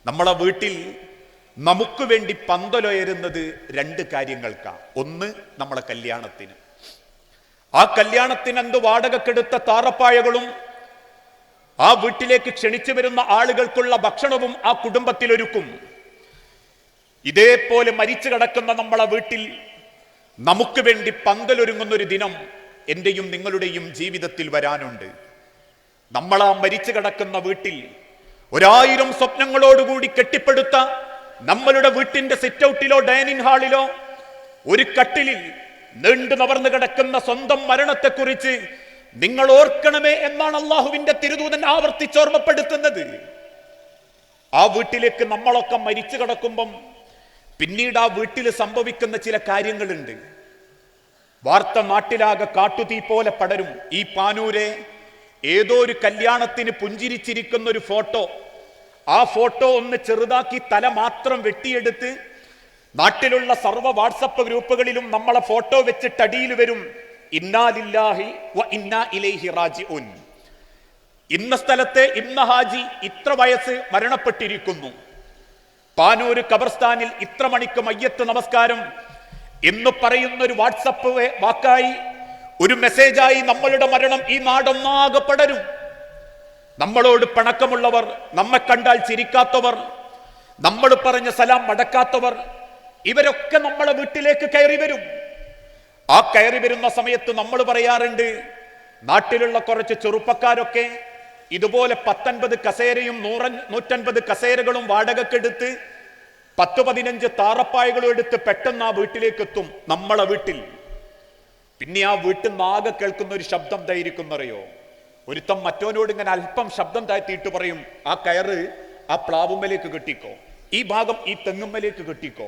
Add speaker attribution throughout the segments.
Speaker 1: നമ്മളെ വീട്ടിൽ നമുക്ക് വേണ്ടി പന്തലുയരുന്നത് രണ്ട് കാര്യങ്ങൾക്കാണ്. ഒന്ന്, നമ്മളെ കല്യാണത്തിന്. ആ കല്യാണത്തിന് എന്ത് വാടകക്കെടുത്ത താറപ്പായകളും ആ വീട്ടിലേക്ക് ക്ഷണിച്ചു വരുന്ന ആളുകൾക്കുള്ള ഭക്ഷണവും ആ കുടുംബത്തിൽ ഒരുക്കും. ഇതേപോലെ മരിച്ചു കിടക്കുന്ന നമ്മളെ വീട്ടിൽ നമുക്ക് വേണ്ടി പന്തലൊരുങ്ങുന്നൊരു ദിനം എന്റെയും നിങ്ങളുടെയും ജീവിതത്തിൽ വരാനുണ്ട്. നമ്മളാ മരിച്ചു കിടക്കുന്ന വീട്ടിൽ 1000 സ്വപ്നങ്ങളോടുകൂടി കെട്ടിപ്പടുത്ത നമ്മളുടെ വീട്ടിന്റെ സിറ്റ് ഔട്ടിലോ ഡൈനിങ് ഹാളിലോ ഒരു കട്ടിലിൽ നീണ്ടു നവർന്നു കിടക്കുന്ന സ്വന്തം മരണത്തെക്കുറിച്ച് നിങ്ങൾ ഓർക്കണമേ എന്നാണ് അള്ളാഹുവിന്റെ തിരുദൂതൻ ആവർത്തിച്ചോർമ്മപ്പെടുത്തുന്നത്. ആ വീട്ടിലേക്ക് നമ്മളൊക്കെ മരിച്ചു കിടക്കുമ്പം പിന്നീട് ആ വീട്ടിൽ സംഭവിക്കുന്ന ചില കാര്യങ്ങളുണ്ട്. വാർത്ത നാട്ടിലാകെ കാട്ടുതീ പോലെ പടരും. ഈ പാനൂരെ ഏതോ ഒരു കല്യാണത്തിന് പുഞ്ചിരിച്ചിരിക്കുന്ന ഒരു ഫോട്ടോ, ആ ഫോട്ടോ ഒന്ന് ചെറുതാക്കി തല മാത്രം വെട്ടിയെടുത്ത് നാട്ടിലുള്ള സർവ്വ വാട്സപ്പ് ഗ്രൂപ്പുകളിലും നമ്മളെ ഫോട്ടോ വെച്ചിട്ട് അടിയിൽ വരും, ഇന്നാ ലില്ലാഹി വ ഇന്നാ ഇലൈഹി റാജിഊൻ. ഇന്ന സ്ഥലത്തെ ഇന്ന ഹാജി ഇത്ര വയസ്സ് മരണപ്പെട്ടിരിക്കുന്നു, പാനൂര് ഖബർസ്ഥാനിൽ ഇത്ര മണിക്ക് മയ്യത്ത് നമസ്കാരം എന്ന് പറയുന്ന ഒരു വാട്സപ്പ് വാക്കായി, ഒരു മെസ്സേജായി നമ്മളുടെ മരണം ഈ നാടൊന്നാകെ പടരും. നമ്മളോട് പിണക്കമുള്ളവർ, നമ്മെ കണ്ടാൽ ചിരിക്കാത്തവർ, നമ്മൾ പറഞ്ഞ സലാം മടക്കാത്തവർ, ഇവരൊക്കെ നമ്മളെ വീട്ടിലേക്ക് കയറി വരും. ആ കയറി വരുന്ന സമയത്ത് നമ്മൾ പറയാറുണ്ട്, നാട്ടിലുള്ള കുറച്ച് ചെറുപ്പക്കാരൊക്കെ ഇതുപോലെ 19 കസേരയും 150 കസേരകളും വാടകക്കെടുത്ത് 10-15 താറപ്പായകളും എടുത്ത് പെട്ടെന്ന് ആ വീട്ടിലേക്ക് എത്തും, നമ്മളെ വീട്ടിൽ. പിന്നെ ആ വീട്ടിൽ നിന്ന് ആകെ കേൾക്കുന്ന ഒരു ശബ്ദം ധൈര്യക്കുന്നറിയോ? ഒരുത്തം മറ്റോനോട് ഇങ്ങനെ അല്പം ശബ്ദം താഴ്ത്തിയിട്ട് പറയും, ആ കയറ് ആ പ്ലാവുമ്മലേക്ക് കെട്ടിക്കോ, ഈ ഭാഗം ഈ തെങ്ങുമ്മലേക്ക് കെട്ടിക്കോ.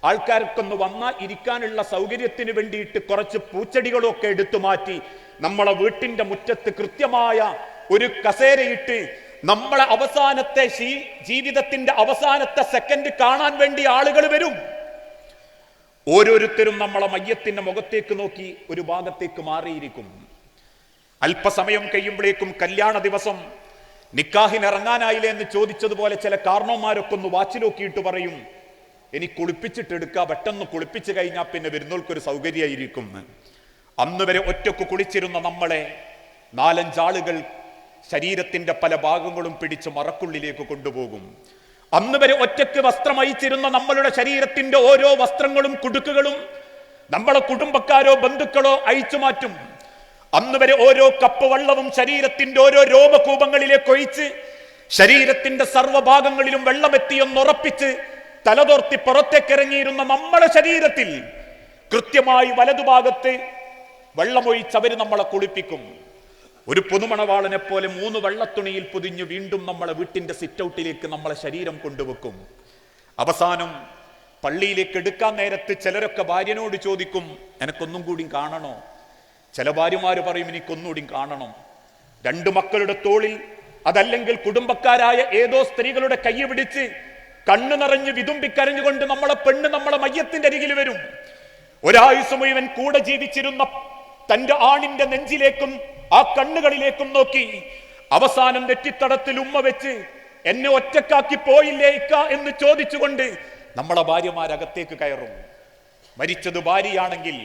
Speaker 1: ആൾക്കാർക്കൊന്ന് വന്നാൽ ഇരിക്കാനുള്ള സൗകര്യത്തിന് വേണ്ടിയിട്ട് കുറച്ച് പൂച്ചെടികളൊക്കെ എടുത്തു മാറ്റി നമ്മളെ വീട്ടിന്റെ മുറ്റത്ത് കൃത്യമായ ഒരു കസേരയിട്ട് നമ്മളെ അവസാനത്തെ ജീവിതത്തിന്റെ അവസാനത്തെ സെക്കൻഡ് കാണാൻ വേണ്ടി ആളുകൾ വരും. ഓരോരുത്തരും നമ്മളെ മയ്യത്തിന്റെ മുഖത്തേക്ക് നോക്കി ഒരു ഭാഗത്തേക്ക് മാറിയിരിക്കും. അല്പസമയം കഴിയുമ്പോഴേക്കും കല്യാണ ദിവസം നിക്കാഹിനിറങ്ങാനായില്ലേ എന്ന് ചോദിച്ചതുപോലെ ചില കാരണവന്മാരൊക്കെ ഒന്ന് വാച്ച് നോക്കിയിട്ട് പറയും, എനിക്ക് കുളിപ്പിച്ചിട്ട് എടുക്കുക, പെട്ടെന്ന് കുളിപ്പിച്ചു കഴിഞ്ഞാൽ പിന്നെ വരുന്നവർക്കൊരു സൗകര്യമായിരിക്കും. അന്ന് വരെ ഒറ്റക്ക് കുളിച്ചിരുന്ന നമ്മളെ 4-5 ആളുകൾ ശരീരത്തിന്റെ പല ഭാഗങ്ങളും പിടിച്ച് മറക്കുള്ളിലേക്ക് കൊണ്ടുപോകും. അന്ന് വരെ ഒറ്റക്ക് വസ്ത്രം അയച്ചിരുന്ന നമ്മളുടെ ശരീരത്തിന്റെ ഓരോ വസ്ത്രങ്ങളും കുടുക്കുകളും നമ്മളെ കുടുംബക്കാരോ ബന്ധുക്കളോ അയച്ചു മാറ്റും. അന്ന് വരെ ഓരോ കപ്പ് വെള്ളവും ശരീരത്തിന്റെ ഓരോ രോമകൂപങ്ങളിലേക്ക് ഒഴിച്ച് ശരീരത്തിന്റെ സർവ്വഭാഗങ്ങളിലും വെള്ളമെത്തിയെന്നുറപ്പിച്ച് തലതോർത്തി പുറത്തേക്കിറങ്ങിയിരുന്ന നമ്മളെ ശരീരത്തിൽ കൃത്യമായി വലതുഭാഗത്ത് വെള്ളമൊഴിച്ചവര് നമ്മളെ കുളിപ്പിക്കും. ഒരു പുതുമണവാളനെ പോലെ 3 വെള്ളത്തുണിയിൽ പൊതിഞ്ഞ് വീണ്ടും നമ്മളെ വീട്ടിന്റെ സിറ്റ് ഔട്ടിലേക്ക് നമ്മളെ ശരീരം കൊണ്ടുവെക്കും. അവസാനം പള്ളിയിലേക്ക് എടുക്കാൻ നേരത്ത് ചിലരൊക്കെ ഭാര്യനോട് ചോദിക്കും, എനക്കൊന്നും കൂടി കാണണോ? ചില ഭാര്യമാര് പറയും, എനിക്കൊന്നുകൂടി കാണണം. 2 മക്കളുടെ തോളിൽ, അതല്ലെങ്കിൽ കുടുംബക്കാരായ ഏതോ സ്ത്രീകളുടെ കൈ പിടിച്ച് കണ്ണു നിറഞ്ഞ് വിതുമ്പിക്കരഞ്ഞുകൊണ്ട് നമ്മളെ പെണ്ണ് നമ്മളെ മയ്യത്തിന്റെ അരികിൽ വരും. ഒരായുസ് മുഴുവൻ കൂടെ ജീവിച്ചിരുന്ന തന്റെ ആണിന്റെ നെഞ്ചിലേക്കും ആ കണ്ണുകളിലേക്കും നോക്കി അവസാനം നെറ്റിത്തടത്തിൽ ഉമ്മ വെച്ച് എന്നെ ഒറ്റക്കാക്കി പോയില്ലേ ഇക്ക എന്ന് ചോദിച്ചുകൊണ്ട് നമ്മളെ ഭാര്യമാരകത്തേക്ക് കയറും. മരിച്ചത് ഭാര്യയാണെങ്കിൽ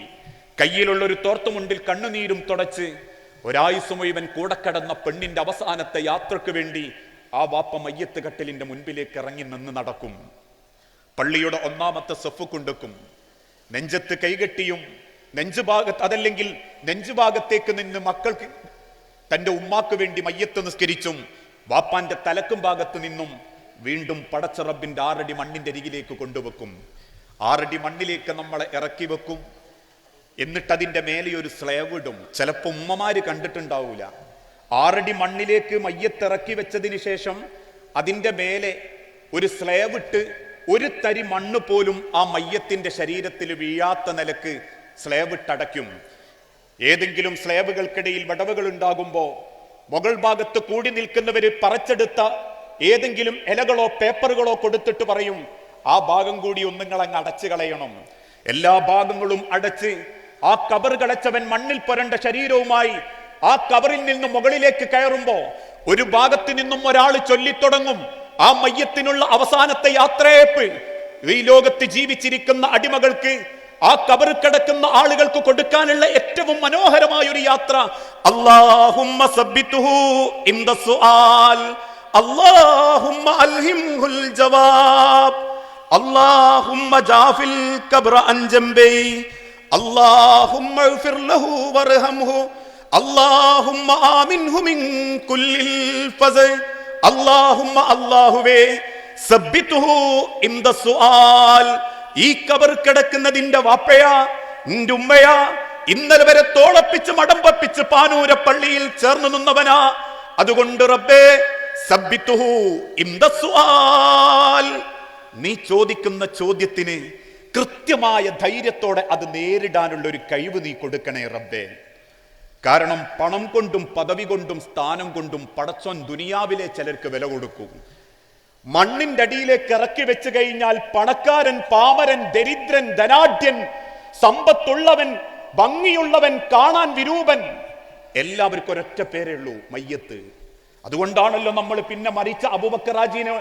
Speaker 1: കയ്യിലുള്ള ഒരു തോർത്തുമുണ്ടിൽ കണ്ണുനീരും തുടച്ച് ഒരായുസ് മുഴുവൻ കൂടെ കടന്ന പെണ്ണിന്റെ അവസാനത്തെ യാത്രക്ക് വേണ്ടി ആ വാപ്പ മയ്യത്ത് കട്ടിലിന്റെ മുൻപിലേക്ക് ഇറങ്ങി നിന്ന് നടക്കും. പള്ളിയുടെ 1-ാമത്തെ സഫ് കൊണ്ടുക്കും. നെഞ്ചത്ത് കൈകെട്ടിയും നെഞ്ചുഭാഗത്ത്, അതല്ലെങ്കിൽ നെഞ്ചുഭാഗത്തേക്ക് നിന്ന് മക്കൾക്ക് തന്റെ ഉമ്മാക്ക് വേണ്ടി മയ്യത്ത് നിസ്കരിച്ചും വാപ്പാന്റെ തലക്കും ഭാഗത്ത് നിന്നും വീണ്ടും പടച്ച റബ്ബിന്റെ 6 അടി മണ്ണിന്റെ അരികിലേക്ക് കൊണ്ടുവെക്കും. 6 അടി മണ്ണിലേക്ക് നമ്മളെ ഇറക്കി വെക്കും. എന്നിട്ട് അതിന്റെ മേലെ ഒരു സ്ലേവ് ഇടും. ചിലപ്പോ ഉമ്മമാര് കണ്ടിട്ടുണ്ടാവൂല. 6 അടി മണ്ണിലേക്ക് മയ്യത്ത് ഇറക്കി വെച്ചതിന് ശേഷം അതിന്റെ മേലെ ഒരു സ്ലേവ് ഇട്ട് ഒരു തരി മണ്ണ് പോലും ആ മയ്യത്തിന്റെ ശരീരത്തിൽ വീഴാത്ത നിലക്ക് സ്ലേവ് ഇട്ടടയ്ക്കും. ഏതെങ്കിലും സ്ലേവുകൾക്കിടയിൽ വിടവുകൾ ഉണ്ടാകുമ്പോ മുകൾ ഭാഗത്ത് കൂടി നിൽക്കുന്നവര് പറിച്ചെടുത്ത ഏതെങ്കിലും ഇലകളോ പേപ്പറുകളോ കൊടുത്തിട്ട് പറയും, ആ ഭാഗം കൂടി ഒന്നുങ്ങളങ്ങ് അടച്ചു കളയണം. എല്ലാ ഭാഗങ്ങളും അടച്ച് ആ കബർ കളച്ചവൻ മണ്ണിൽ പുരണ്ട ശരീരവുമായി ആ കബറിൽ നിന്ന് മുകളിലേക്ക് കയറുമ്പോ ഒരു ഭാഗത്ത് നിന്നും ഒരാൾ ചൊല്ലിത്തുടങ്ങും, ആ മയ്യത്തിനുള്ള അവസാനത്തെ യാത്രയപ്പ് ഈ ലോകത്ത് ജീവിച്ചിരിക്കുന്ന അടിമകൾക്ക്, ആ ഖബർ കിടക്കുന്ന ആളുകൾക്ക് കൊടുക്കാനുള്ള ഏറ്റവും മനോഹരമായ ഒരു യാത്ര. അല്ലാഹുമ്മ സബ്ബിതുഹു ഇൻദ സുആൽ, അല്ലാഹുമ്മ അൽഹിംഹുൽ ജവാബ്, അല്ലാഹുമ്മ ജാഫിൽ ഖബ്റ അൻ ജംബി, അല്ലാഹുമ്മ ഇഗ്ഫിർ ലഹു വർഹംഹു, അല്ലാഹുമ്മ ആമിൻഹു മിൻ കുല്ലിൽ ഫസ, അല്ലാഹുമ്മ അല്ലാഹുവേ സബ്ബിതുഹു ഇൻദ സുആൽ, ഈ ഖബർ കിടക്കുന്നതിന്റെ വാപ്പയാ, നിന്റെ ഉമ്മയാ, ഇന്നലെ വരെ തോളപ്പിച്ച് മടമ്പപ്പിച്ച് പാനൂര പള്ളിയിൽ ചേർന്ന് നിന്നവനാ. അതുകൊണ്ട് റബ്ബേ സബ്ബിതുഹു ഇൻദ സുആൽ, നീ ചോദിക്കുന്ന ചോദ്യത്തിന് കൃത്യമായ ധൈര്യത്തോടെ അത് നേരിടാനുള്ള ഒരു കഴിവ് നീ കൊടുക്കണേ റബ്ബേ. കാരണം പണം കൊണ്ടും പദവി കൊണ്ടും സ്ഥാനം കൊണ്ടും പടച്ചോൻ ദുനിയാവിലെ ചിലർക്ക് വില കൊടുക്കും. മണ്ണിന്റെ അടിയിലേക്ക് ഇറക്കി വെച്ച് കഴിഞ്ഞാൽ പണക്കാരൻ, പാമരൻ, ദരിദ്രൻ, ധനാഢ്യൻ, സമ്പത്തുള്ളവൻ, ഭംഗിയുള്ളവൻ, കാണാൻ വിരൂപൻ, എല്ലാവർക്കും ഒരൊറ്റ പേരേ ഉള്ളൂ, മയ്യത്ത്. അതുകൊണ്ടാണല്ലോ നമ്മൾ പിന്നെ മരിച്ച അബൂബക്കറാജീനെ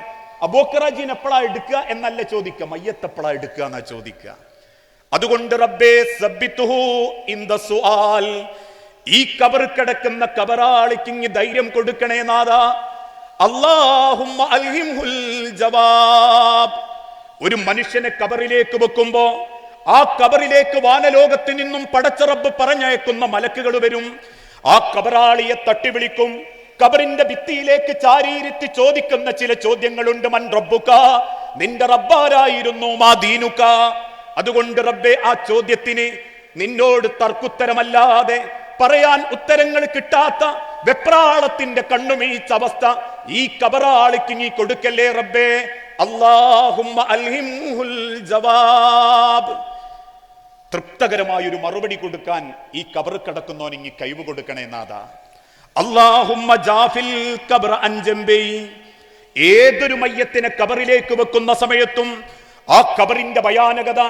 Speaker 1: എപ്പോഴാ എടുക്കുക എന്നല്ല ചോദിക്കുക, മയ്യത്ത് എപ്പോഴാ എടുക്കുക എന്നാ ചോദിക്കുക. അതുകൊണ്ട് റബ്ബേ സബ്ബിതുഹു ഇൻദ സുആൽ, ഈ ഖബർ കിടക്കുന്ന ഖബറാളിക്ക് ധൈര്യം കൊടുക്കണേ നാഥാ. അല്ലാഹുമ്മ അൽഹിംഹുൽ ജവാബ്, ഒരു മനുഷ്യനെ ഖബറിലേക്ക് വെക്കുമ്പോ ആ ഖബറിലേക്ക് വാനലോകത്ത് നിന്നും പടച്ച റബ്ബ് പറഞ്ഞയക്കുന്ന മലക്കുകൾ വരും. ആ ഖബറാളിയെ തട്ടി വിളിക്കും. ഖബറിന്റെ ഭിത്തിയിലേക്ക് ചാരിയിരുത്തി ചോദിക്കുന്ന ചില ചോദ്യങ്ങളുണ്ട്. മൻ റബ്ബുക, നിന്റെ റബ്ബാരായിരുന്നു, മാ ദീനുക. അതുകൊണ്ട് റബ്ബേ ആ ചോദ്യത്തിന് നിന്നോട് തർക്കുത്തരമല്ലാതെ പറയാൻ ഉത്തരങ്ങൾ കിട്ടാത്ത വെപ്രാളത്തിന്റെ കണ്ണുമീച്ച അവസ്ഥ ഈ ഖബറാളിക്ക് നീ കൊടുക്കല്ലേ റബ്ബേ. അല്ലാഹുമ്മ അൽഹിംഹുൽ ജവാബ്, തൃപ്തകരമായൊരു മറുപടി കൊടുക്കാൻ ഈ ഖബർ കിടക്കുന്നവൻ ഇങ്ങി കഴിവ് കൊടുക്കണേ നാഥാ. അല്ലാഹുമ്മ ജാഫിൽ ഖബ്റ അൻ ജംബി, ഏതൊരു മയ്യത്തിനെ ഖബറിലേക്ക് വെക്കുന്ന സമയത്തും ആ ഖബറിന്റെ ഭയാനകത,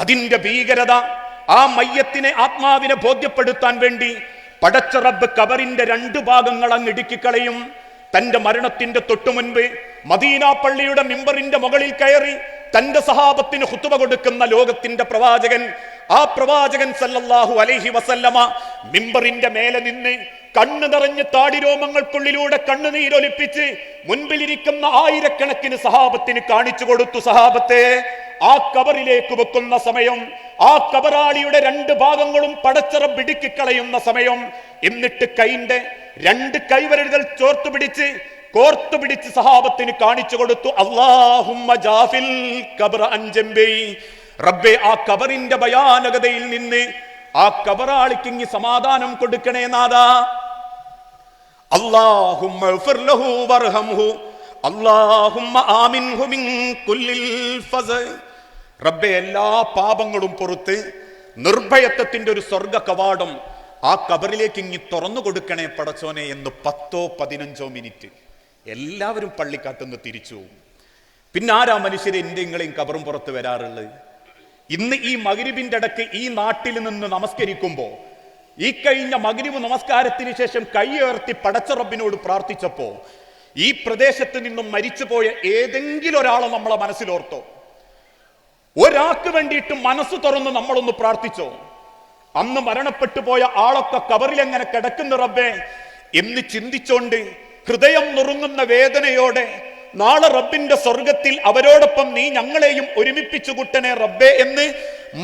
Speaker 1: അതിന്റെ ഭീകരത, ആ മയ്യത്തിനെ ആത്മാവിനെ ബോധ്യപ്പെടുത്താൻ വേണ്ടി പടച്ച റബ്ബ് ഖബറിന്റെ രണ്ട് ഭാഗങ്ങൾ അങ്ങ് ഇടുക്കിക്കളയും. തന്റെ മരണത്തിന്റെ തൊട്ടു മുൻപ് മദീന പള്ളിയുടെ മിമ്പറിന്റെ മുകളിൽ കയറി തന്റെ സഹാബത്തിന് ഖുതുബ കൊടുക്കുന്ന ലോകത്തിന്റെ പ്രവാചകൻ, ആ പ്രവാചകൻ സല്ലല്ലാഹു അലൈഹി വസല്ലമ മിമ്പറിന്റെ മേലെ നിന്ന് കണ്ണു നിറഞ്ഞ് താടിരോമങ്ങൾക്കുള്ളിലൂടെ കണ്ണുനീരൊലിപ്പിച്ച് മുൻപിലിരിക്കുന്ന ആയിരക്കണക്കിന് സഹാബത്തിന് കാണിച്ചു കൊടുത്തു. സഹാബത്തെ, ആ ഖബറിലേക്ക് വെക്കുന്ന സമയം, ആ ഖബറാളിയുടെ രണ്ട് ഭാഗങ്ങളും പടച്ച റബ്ബ് ഇടുക്കിക്കളയുന്ന സമയം, എന്നിട്ട് കൈന്റെ രണ്ട് കൈവരലുകൾ കോർത്തുപിടിച്ച് സഹാബത്തിന് കാണിച്ചു കൊടുത്തു. അല്ലാഹുമ്മ ജാഫിൽ ഖബ്റ അൻ ജംബി, റബ്ബേ ആ ഖബറിന്റെ ഭയാനകതയിൽ നിന്ന് ആ ഖബറാളിക്ക് സമാധാനം കൊടുക്കണേ നാഥാ. അല്ലാഹുമ്മ ഇഗ്ഫിർ ലഹു വർഹംഹു, അല്ലാഹുമ്മ ആമിൻഹു മിൻ കുല്ലിൽ ഫസ, റബ്ബേ എല്ലാ പാപങ്ങളും പുറത്ത് നിർഭയത്വത്തിന്റെ ഒരു സ്വർഗ കവാടം ആ ഖബറിലേക്ക് ഇങ്ങി തുറന്നു കൊടുക്കണേ പടച്ചോനെ എന്ന് 10-15 മിനിറ്റ് എല്ലാവരും പള്ളിക്കകത്തുനിന്ന് തിരിച്ചു പോകും. പിന്നെ ആരാ മനുഷ്യരെ എന്തെങ്കിലും ഖബറും പുറത്ത് വരാറുള്ളത്? ഇന്ന് ഈ മഗ്രിബിന്റെ ഇടയ്ക്ക് ഈ നാട്ടിൽ നിന്ന് നമസ്കരിക്കുമ്പോ, ഈ കഴിഞ്ഞ മഗ്രിബ് നമസ്കാരത്തിന് ശേഷം കൈ ഉയർത്തി പടച്ച റബ്ബിനോട് പ്രാർത്ഥിച്ചപ്പോ ഈ പ്രദേശത്ത് നിന്നും മരിച്ചുപോയ ഏതെങ്കിലും ഒരാളെ നമ്മളെ മനസ്സിലോർത്തോ? ഒരാൾക്ക് വേണ്ടിയിട്ട് മനസ്സ് തുറന്ന് നമ്മളൊന്ന് പ്രാർത്ഥിച്ചോ? അന്ന് മരണപ്പെട്ടു പോയ ആളൊക്കെ ഖബറിൽ എങ്ങനെ കിടക്കുന്ന റബ്ബേ എന്ന് ചിന്തിച്ചോണ്ട് ഹൃദയം നുറുങ്ങുന്ന വേദനയോടെ നാളെ റബ്ബിന്റെ സ്വർഗത്തിൽ അവരോടൊപ്പം നീ ഞങ്ങളെയും ഒരുമിപ്പിച്ചു കൂട്ടണേ റബ്ബേ എന്ന്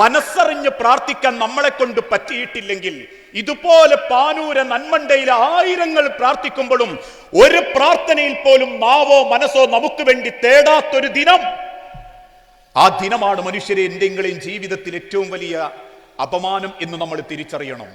Speaker 1: മനസ്സറിഞ്ഞ് പ്രാർത്ഥിക്കാൻ നമ്മളെ കൊണ്ട് പറ്റിയിട്ടില്ലെങ്കിൽ, ഇതുപോലെ പാനൂര നന്മണ്ടയിലെ ആയിരങ്ങൾ പ്രാർത്ഥിക്കുമ്പോഴും ഒരു പ്രാർത്ഥനയിൽ പോലും നാവോ മനസ്സോ നമുക്ക് വേണ്ടി തേടാത്തൊരു ദിനം, ആ ദിനമാണ് മനുഷ്യരെ എന്തെങ്കിലും ജീവിതത്തിൽ ഏറ്റവും വലിയ അപമാനം എന്ന് നമ്മൾ തിരിച്ചറിയണം.